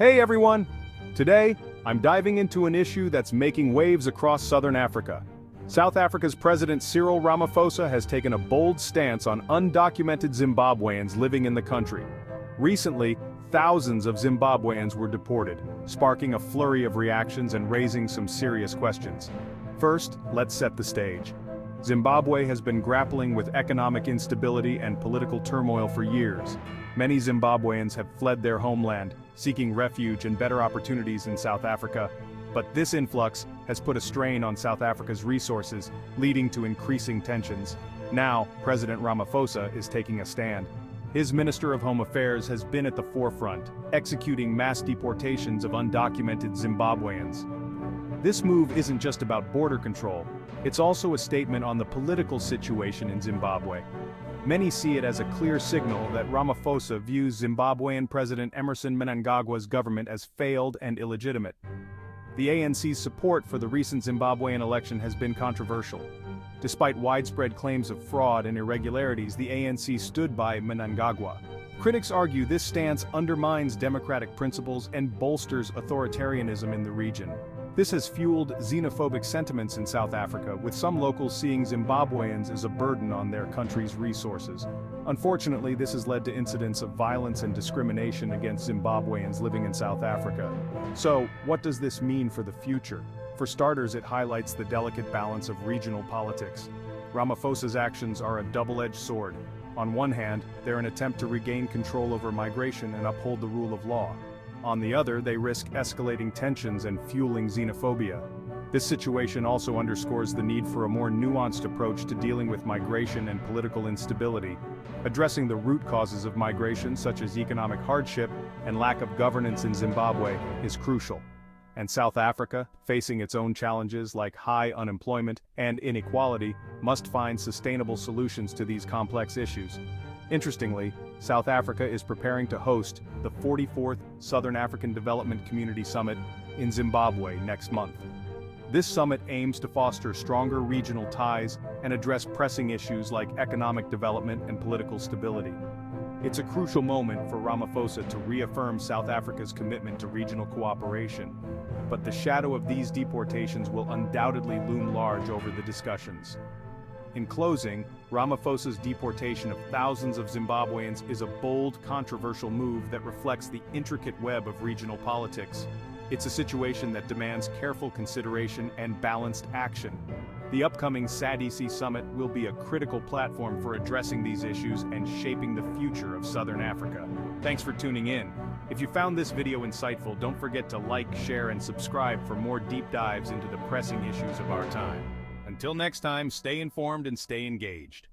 Hey everyone! Today, I'm diving into an issue that's making waves across southern Africa. South Africa's President Cyril Ramaphosa has taken a bold stance on undocumented Zimbabweans living in the country. Recently, thousands of Zimbabweans were deported, sparking a flurry of reactions and raising some serious questions. First, let's set the stage. Zimbabwe has been grappling with economic instability and political turmoil for years. Many Zimbabweans have fled their homeland, seeking refuge and better opportunities in South Africa. But this influx has put a strain on South Africa's resources, leading to increasing tensions. Now, President Ramaphosa is taking a stand. His Minister of Home Affairs has been at the forefront, executing mass deportations of undocumented Zimbabweans. This move isn't just about border control, it's also a statement on the political situation in Zimbabwe. Many see it as a clear signal that Ramaphosa views Zimbabwean President Emmerson Mnangagwa's government as failed and illegitimate. The ANC's support for the recent Zimbabwean election has been controversial. Despite widespread claims of fraud and irregularities, the ANC stood by Mnangagwa. Critics argue this stance undermines democratic principles and bolsters authoritarianism in the region. This has fueled xenophobic sentiments in South Africa, with some locals seeing Zimbabweans as a burden on their country's resources. Unfortunately, this has led to incidents of violence and discrimination against Zimbabweans living in South Africa. So, what does this mean for the future? For starters, it highlights the delicate balance of regional politics. Ramaphosa's actions are a double-edged sword. On one hand, they're an attempt to regain control over migration and uphold the rule of law. On the other, they risk escalating tensions and fueling xenophobia. This situation also underscores the need for a more nuanced approach to dealing with migration and political instability. Addressing the root causes of migration, such as economic hardship and lack of governance in Zimbabwe, is crucial. And South Africa, facing its own challenges like high unemployment and inequality, must find sustainable solutions to these complex issues. Interestingly, South Africa is preparing to host the 44th Southern African Development Community Summit in Zimbabwe next month. This summit aims to foster stronger regional ties and address pressing issues like economic development and political stability. It's a crucial moment for Ramaphosa to reaffirm South Africa's commitment to regional cooperation. But the shadow of these deportations will undoubtedly loom large over the discussions. In closing, Ramaphosa's deportation of thousands of Zimbabweans is a bold, controversial move that reflects the intricate web of regional politics. It's a situation that demands careful consideration and balanced action. The upcoming SADC summit will be a critical platform for addressing these issues and shaping the future of Southern Africa. Thanks for tuning in. If you found this video insightful, don't forget to like, share, and subscribe for more deep dives into the pressing issues of our time. Until next time, stay informed and stay engaged.